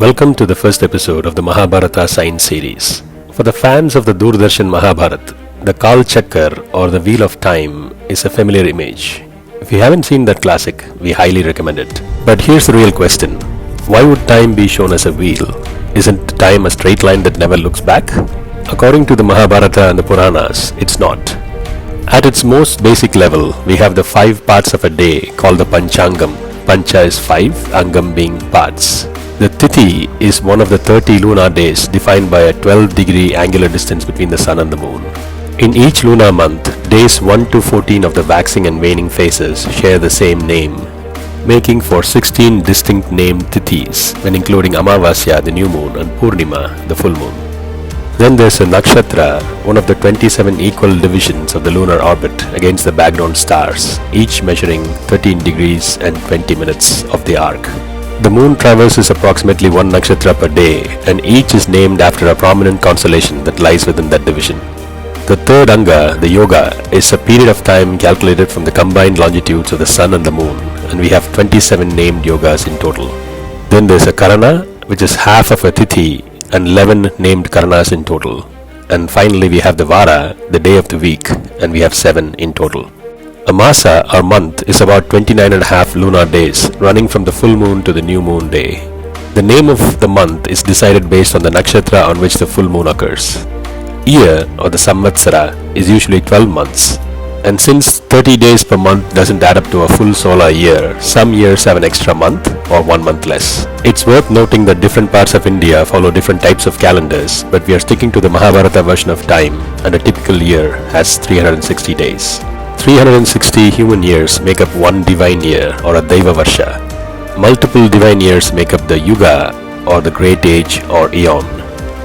Welcome to the first episode of the Mahabharata science series. For the fans of the Doordarshan Mahabharata, the Kalachakra or the Wheel of Time is a familiar image. If you haven't seen that classic, we highly recommend it. But here's the real question. Why would time be shown as a wheel? Isn't time a straight line that never looks back? According to the Mahabharata and the Puranas, it's not. At its most basic level, we have the 5 parts of a day called the Panchangam. Pancha is 5, Angam being parts. The Tithi is one of the 30 lunar days defined by a 12-degree angular distance between the sun and the moon. In each lunar month, days 1 to 14 of the waxing and waning phases share the same name, making for 16 distinct named Tithis when including Amavasya, the new moon, and Purnima, the full moon. Then there's a Nakshatra, one of the 27 equal divisions of the lunar orbit against the background stars, each measuring 13 degrees and 20 minutes of the arc. The moon traverses approximately 1 nakshatra per day, and each is named after a prominent constellation that lies within that division. The third Anga, the Yuga, is a period of time calculated from the combined longitudes of the sun and the moon, and we have 27 named Yugas in total. Then there's a Karana, which is half of a Tithi, and 11 named Karanas in total. And finally we have the Vara, the day of the week, and we have 7 in total. A masa or month is about 29.5 lunar days running from the full moon to the new moon day. The name of the month is decided based on the nakshatra on which the full moon occurs. Year or the samvatsara is usually 12 months, and since 30 days per month doesn't add up to a full solar year, some years have an extra month or 1 month less. It's worth noting that different parts of India follow different types of calendars, but we are sticking to the Mahabharata version of time, and a typical year has 360 days. 360 human years make up one divine year or a Deva Varsha. Multiple divine years make up the Yuga or the Great Age or Eon.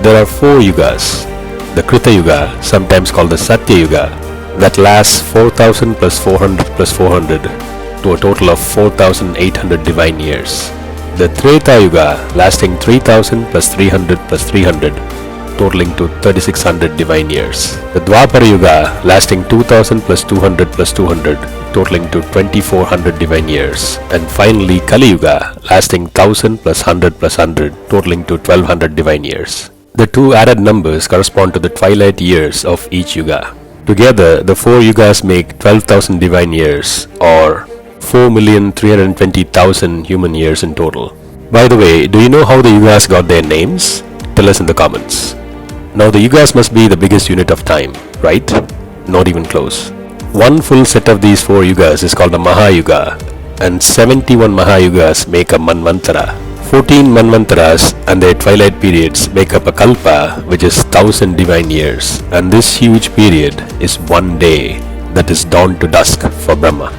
There are 4 Yugas. The Krita Yuga, sometimes called the Satya Yuga, that lasts 4000 plus 400 plus 400 to a total of 4800 divine years. The Treta Yuga, lasting 3000 plus 300 plus 300, totaling to 3600 divine years. The Dvapara Yuga, lasting 2000 plus 200 plus 200, totaling to 2400 divine years. And finally Kali Yuga, lasting 1000 plus 100 plus 100, totaling to 1200 divine years. The 2 added numbers correspond to the twilight years of each Yuga. Together, the 4 Yugas make 12,000 divine years, or 4,320,000 human years in total. By the way, do you know how the Yugas got their names? Tell us in the comments. Now the Yugas must be the biggest unit of time, right? Not even close. One full set of these 4 Yugas is called a Mahayuga, and 71 Mahayugas make a Manvantara. 14 Manvantaras and their twilight periods make up a Kalpa, which is 1000 divine years, and this huge period is 1 day, that is dawn to dusk for Brahma.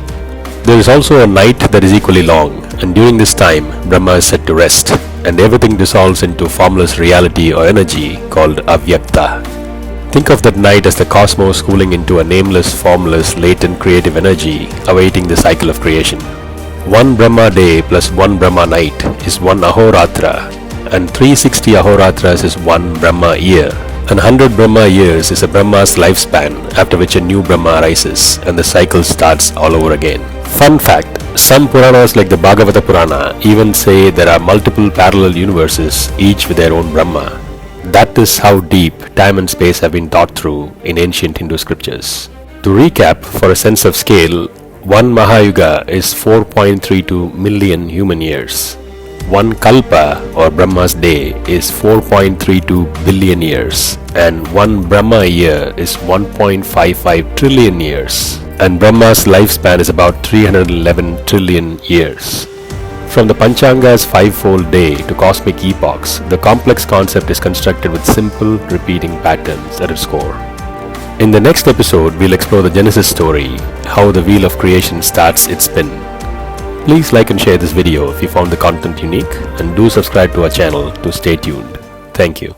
There is also a night that is equally long, and during this time Brahma is set to rest, and everything dissolves into formless reality or energy called Avyakta. Think of that night as the cosmos cooling into a nameless, formless, latent creative energy awaiting the cycle of creation. 1 Brahma day plus 1 Brahma night is 1 Ahoratra, and 360 Ahoratras is 1 Brahma year. And 100 Brahma years is a Brahma's lifespan, after which a new Brahma arises and the cycle starts all over again. Fun fact, some Puranas like the Bhagavata Purana even say there are multiple parallel universes, each with their own Brahma. That is how deep time and space have been thought through in ancient Hindu scriptures. To recap, for a sense of scale, 1 Mahayuga is 4.32 million human years. 1 Kalpa or Brahma's day is 4.32 billion years, and 1 Brahma year is 1.55 trillion years, and Brahma's lifespan is about 311 trillion years. From the Panchanga's 5-fold day to cosmic epochs, the complex concept is constructed with simple repeating patterns at its core. In the next episode, we'll explore the Genesis story, how the wheel of creation starts its spin. Please like and share this video if you found the content unique, and do subscribe to our channel to stay tuned. Thank you.